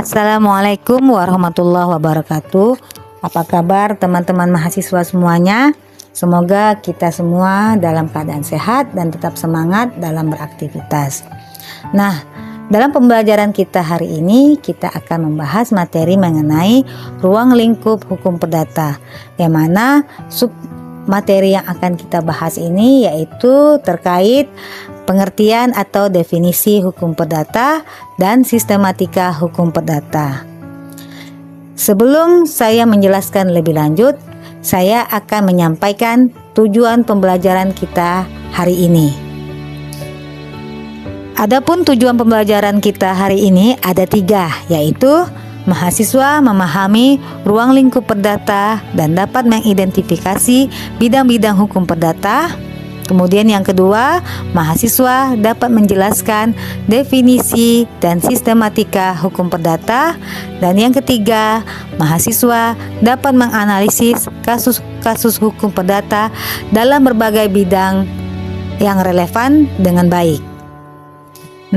Assalamualaikum warahmatullahi wabarakatuh. Apa kabar teman-teman mahasiswa semuanya? Semoga kita semua dalam keadaan sehat dan tetap semangat dalam beraktivitas. Nah, dalam pembelajaran kita hari ini kita akan membahas materi mengenai ruang lingkup hukum perdata, yang mana sub materi yang akan kita bahas ini yaitu terkait pengertian atau definisi hukum perdata dan sistematika hukum perdata. Sebelum saya menjelaskan lebih lanjut, saya akan menyampaikan tujuan pembelajaran kita hari ini. Adapun tujuan pembelajaran kita hari ini ada 3, yaitu mahasiswa memahami ruang lingkup perdata dan dapat mengidentifikasi bidang-bidang hukum perdata. Kemudian yang kedua, mahasiswa dapat menjelaskan definisi dan sistematika hukum perdata. Dan yang ketiga, mahasiswa dapat menganalisis kasus-kasus hukum perdata dalam berbagai bidang yang relevan dengan baik.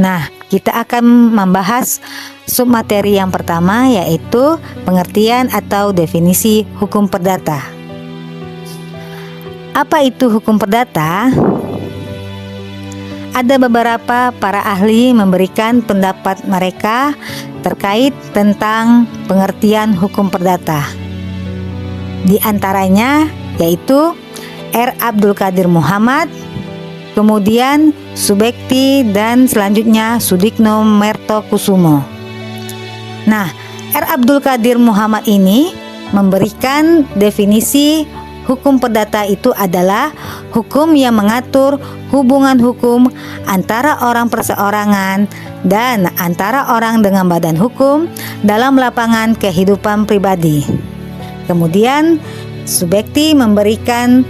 Nah, kita akan membahas submateri yang pertama, yaitu pengertian atau definisi hukum perdata. Apa itu hukum perdata? Ada beberapa para ahli memberikan pendapat mereka terkait tentang pengertian hukum perdata. Di antaranya yaitu R. Abdul Qadir Muhammad, kemudian Subekti, dan selanjutnya Sudikno Mertokusumo. Nah, R. Abdul Qadir Muhammad ini memberikan definisi hukum perdata itu adalah hukum yang mengatur hubungan hukum antara orang perseorangan dan antara orang dengan badan hukum dalam lapangan kehidupan pribadi. Kemudian Subekti memberikan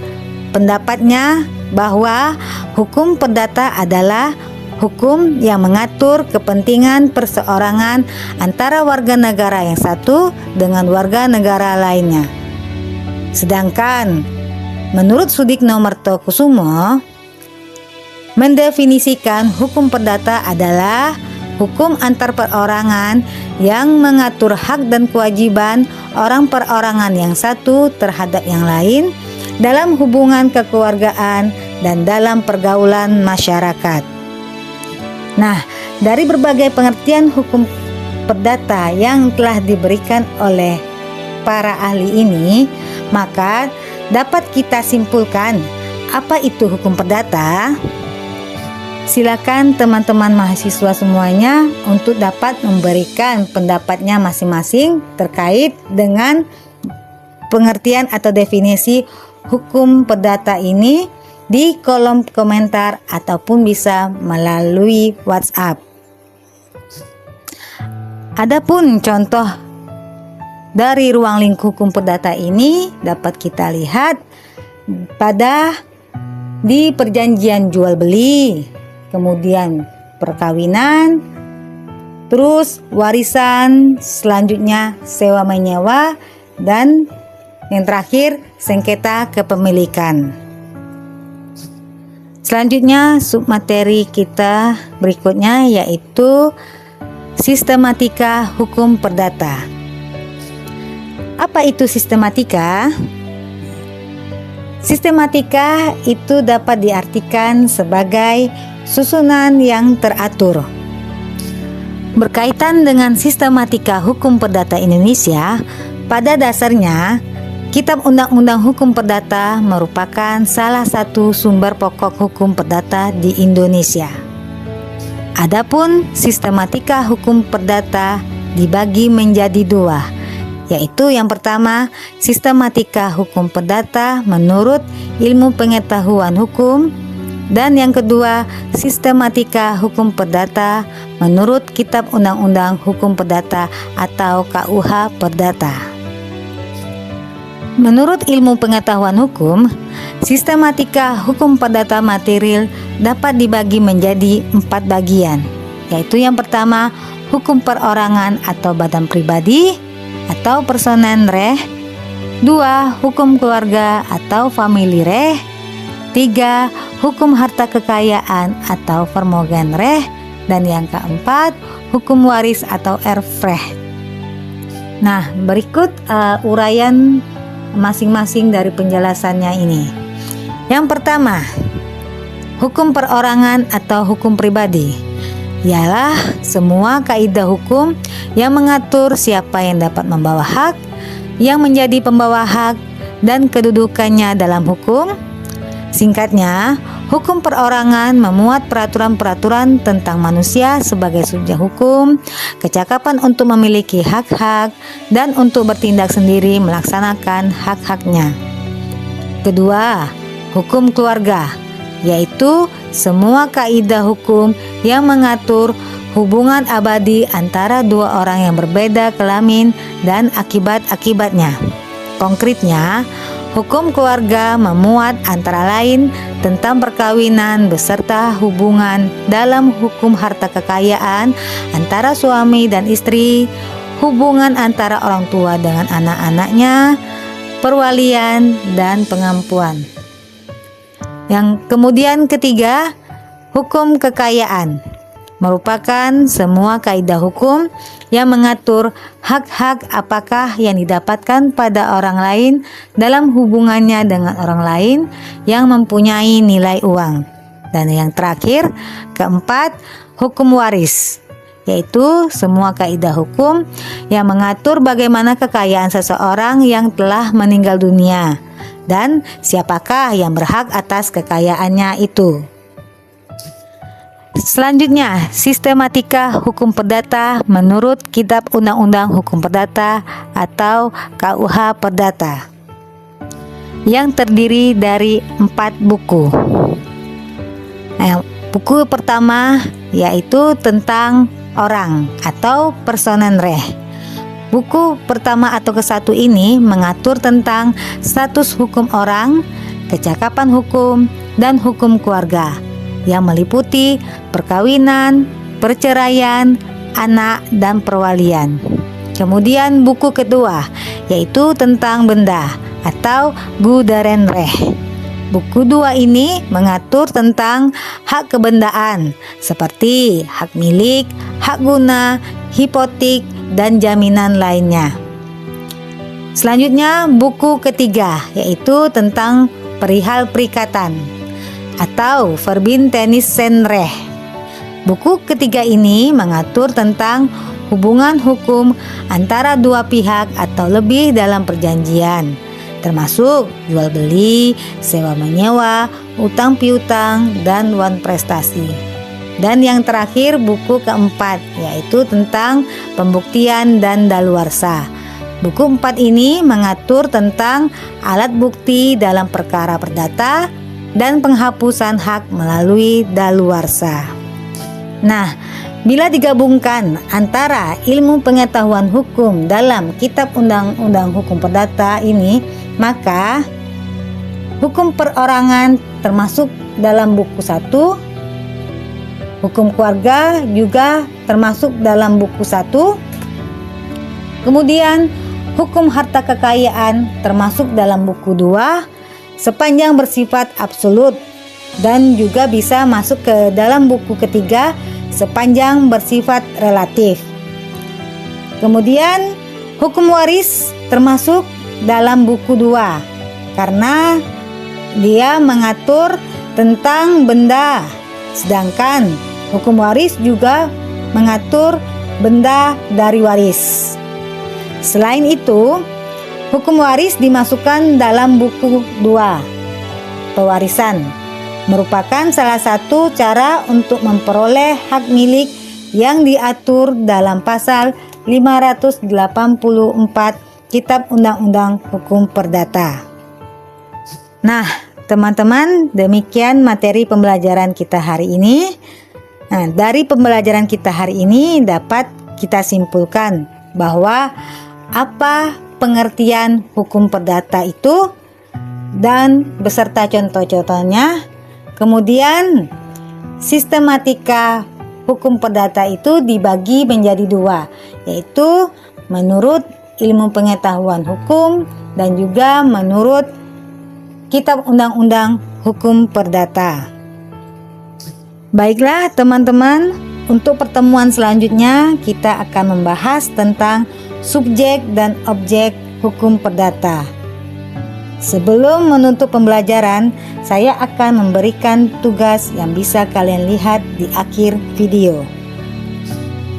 pendapatnya bahwa hukum perdata adalah hukum yang mengatur kepentingan perseorangan antara warga negara yang satu dengan warga negara lainnya. Sedangkan menurut Sudikno Mertokusumo mendefinisikan hukum perdata adalah hukum antar perorangan yang mengatur hak dan kewajiban orang perorangan yang satu terhadap yang lain dalam hubungan kekeluargaan dan dalam pergaulan masyarakat. Nah, dari berbagai pengertian hukum perdata yang telah diberikan oleh para ahli ini, maka dapat kita simpulkan apa itu hukum perdata. Silakan teman-teman mahasiswa semuanya untuk dapat memberikan pendapatnya masing-masing terkait dengan pengertian atau definisi hukum perdata ini di kolom komentar ataupun bisa melalui WhatsApp. Adapun contoh dari ruang lingkup hukum perdata ini dapat kita lihat pada di perjanjian jual beli, kemudian perkawinan, terus warisan, selanjutnya sewa menyewa, dan yang terakhir sengketa kepemilikan. Selanjutnya submateri kita berikutnya yaitu sistematika hukum perdata. Apa itu sistematika? Sistematika itu dapat diartikan sebagai susunan yang teratur. Berkaitan dengan sistematika hukum perdata Indonesia, pada dasarnya Kitab Undang-Undang Hukum Perdata merupakan salah satu sumber pokok hukum perdata di Indonesia. Adapun sistematika hukum perdata dibagi menjadi 2, yaitu yang pertama, sistematika hukum perdata menurut ilmu pengetahuan hukum, dan yang kedua, sistematika hukum perdata menurut Kitab Undang-Undang Hukum Perdata atau KUH Perdata. Menurut ilmu pengetahuan hukum, sistematika hukum perdata material dapat dibagi menjadi 4 bagian, yaitu yang pertama, hukum perorangan atau badan pribadi atau personen reh, 2. Hukum keluarga atau famili reh, 3. Hukum harta kekayaan atau vermogen reh, dan yang keempat, hukum waris atau erfreh. Nah, berikut uraian masing-masing dari penjelasannya ini. Yang pertama, hukum perorangan atau hukum pribadi ialah semua kaidah hukum yang mengatur siapa yang dapat membawa hak, yang menjadi pembawa hak, dan kedudukannya dalam hukum. Singkatnya, hukum perorangan memuat peraturan-peraturan tentang manusia sebagai subjek hukum, kecakapan untuk memiliki hak-hak, dan untuk bertindak sendiri melaksanakan hak-haknya. Kedua, hukum keluarga, yaitu semua kaidah hukum yang mengatur hubungan abadi antara dua orang yang berbeda kelamin dan akibat-akibatnya. Konkretnya, hukum keluarga memuat antara lain tentang perkawinan beserta hubungan dalam hukum harta kekayaan antara suami dan istri, hubungan antara orang tua dengan anak-anaknya, perwalian, dan pengampuan. Yang kemudian ketiga, hukum kekayaan merupakan semua kaidah hukum yang mengatur hak-hak apakah yang didapatkan pada orang lain dalam hubungannya dengan orang lain yang mempunyai nilai uang. Dan yang terakhir, keempat, hukum waris, yaitu semua kaidah hukum yang mengatur bagaimana kekayaan seseorang yang telah meninggal dunia dan siapakah yang berhak atas kekayaannya itu. Selanjutnya, sistematika hukum perdata menurut Kitab Undang-Undang Hukum Perdata atau KUH Perdata yang terdiri dari 4 buku. Buku pertama yaitu tentang orang atau personen reh. Buku pertama atau ke-1 ini mengatur tentang status hukum orang, kecakapan hukum, dan hukum keluarga yang meliputi perkawinan, perceraian, anak, dan perwalian. Kemudian buku kedua yaitu tentang benda atau guderenreh. Buku 2 ini mengatur tentang hak kebendaan seperti hak milik, hak guna, hipotek, dan jaminan lainnya. Selanjutnya buku ketiga yaitu tentang perihal perikatan atau verbintenissenreh. Buku ketiga ini mengatur tentang hubungan hukum antara dua pihak atau lebih dalam perjanjian, termasuk jual beli, sewa menyewa, utang piutang, dan wan prestasi. Dan yang terakhir buku keempat yaitu tentang pembuktian dan daluarsa. Buku 4 ini mengatur tentang alat bukti dalam perkara perdata dan penghapusan hak melalui daluarsa. Nah, bila digabungkan antara ilmu pengetahuan hukum dalam Kitab Undang-Undang Hukum Perdata ini, maka hukum perorangan termasuk dalam buku 1, hukum keluarga juga termasuk dalam buku 1, kemudian hukum harta kekayaan termasuk dalam buku 2 sepanjang bersifat absolut, dan juga bisa masuk ke dalam buku ketiga sepanjang bersifat relatif. Kemudian hukum waris termasuk dalam buku 2 karena dia mengatur tentang benda, sedangkan hukum waris juga mengatur benda dari waris. Selain itu, hukum waris dimasukkan dalam buku 2. Pewarisan merupakan salah satu cara untuk memperoleh hak milik yang diatur dalam pasal 584 Kitab Undang-Undang Hukum Perdata. Nah, teman-teman, demikian materi pembelajaran kita hari ini. Nah, dari pembelajaran kita hari ini dapat kita simpulkan bahwa apa pengertian hukum perdata itu dan beserta contoh-contohnya. Kemudian sistematika hukum perdata itu dibagi menjadi 2, yaitu menurut ilmu pengetahuan hukum dan juga menurut Kitab Undang-Undang Hukum Perdata. Baiklah teman-teman, untuk pertemuan selanjutnya kita akan membahas tentang subjek dan objek hukum perdata. Sebelum menutup pembelajaran, saya akan memberikan tugas yang bisa kalian lihat di akhir video.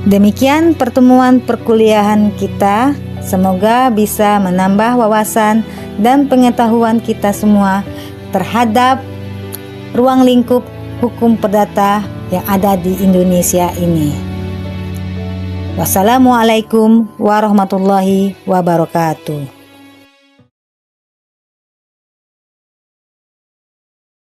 Demikian pertemuan perkuliahan kita. Semoga bisa menambah wawasan dan pengetahuan kita semua terhadap ruang lingkup hukum perdata yang ada di Indonesia ini. Wassalamualaikum warahmatullahi wabarakatuh.